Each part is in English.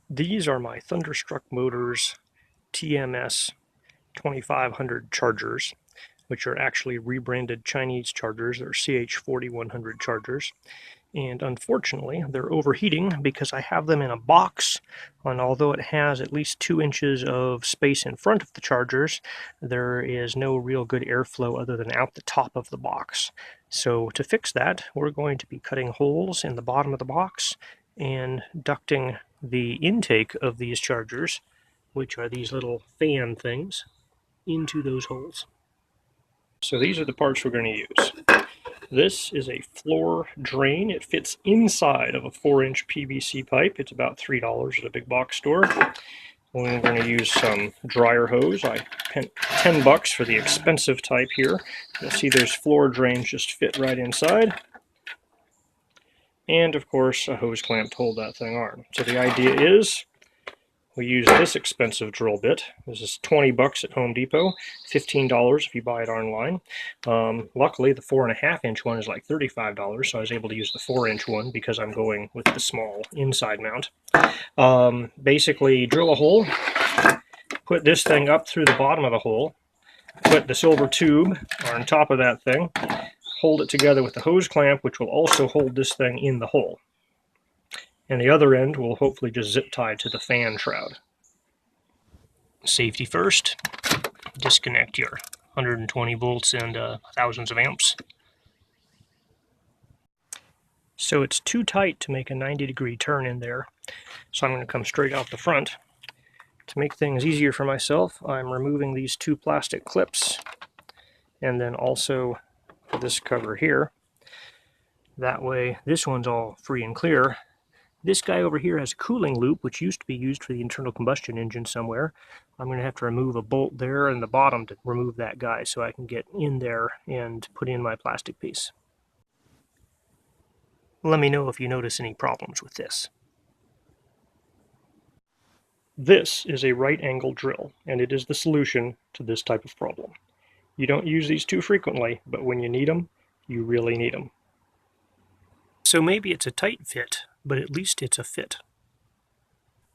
These are my Thunderstruck Motors TMS 2500 chargers, which are actually rebranded Chinese chargers. They're CH4100 chargers. And unfortunately, they're overheating because I have them in a box, and although it has at least 2 inches of space in front of the chargers, there is no real good airflow other than out the top of the box. So to fix that, we're going to be cutting holes in the bottom of the box and ducting the intake of these chargers, which are these little fan things, into those holes. So these are the parts we're going to use. This is a floor drain. It fits inside of a 4-inch PVC pipe. It's about $3 at a big box store. We're going to use some dryer hose. I spent $10 for the expensive type here. You'll see those floor drains just fit right inside. And of course a hose clamp to hold that thing on. So the idea is we use this expensive drill bit. This is $20 at Home Depot, $15 if you buy it online. Luckily, the 4.5-inch one is like $35, so I was able to use the 4-inch one because I'm going with the small inside mount. Basically, drill a hole, put this thing up through the bottom of the hole, put the silver tube on top of that thing, hold it together with the hose clamp, which will also hold this thing in the hole. And the other end will hopefully just zip tie to the fan shroud. Safety first, disconnect your 120 volts and thousands of amps. So it's too tight to make a 90-degree turn in there, so I'm going to come straight out the front. To make things easier for myself, I'm removing these 2 plastic clips, and then also this cover here. That way this one's all free and clear. This guy over here has a cooling loop, which used to be used for the internal combustion engine somewhere. I'm going to have to remove a bolt there in the bottom to remove that guy so I can get in there and put in my plastic piece. Let me know if you notice any problems with this. This is a right-angle drill, and it is the solution to this type of problem. You don't use these too frequently, but when you need them, you really need them. So maybe it's a tight fit, but at least it's a fit.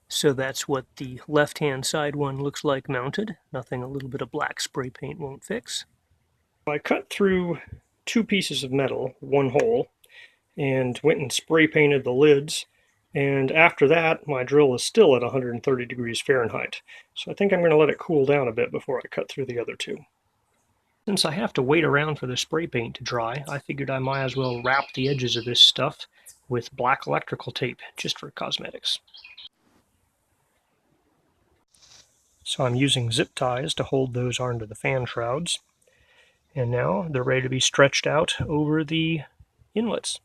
So that's what the left-hand side one looks like mounted. Nothing a little bit of black spray paint won't fix. I cut through 2 pieces of metal, 1 hole, and went and spray painted the lids. And after that, my drill is still at 130 degrees Fahrenheit. So I think I'm going to let it cool down a bit before I cut through the other 2. Since I have to wait around for the spray paint to dry, I figured I might as well wrap the edges of this stuff with black electrical tape, just for cosmetics. So I'm using zip ties to hold those onto the fan shrouds. And now they're ready to be stretched out over the inlets.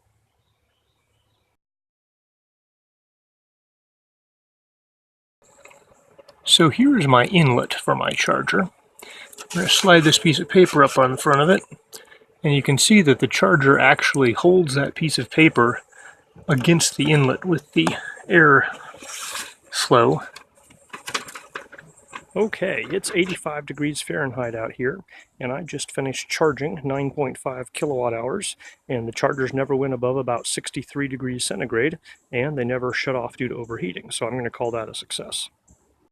So here's my inlet for my charger. I'm going to slide this piece of paper up on the front of it, and you can see that the charger actually holds that piece of paper against the inlet with the air flow. Okay, it's 85 degrees Fahrenheit out here, and I just finished charging 9.5 kilowatt hours, and the chargers never went above about 63 degrees centigrade, and they never shut off due to overheating, so I'm going to call that a success.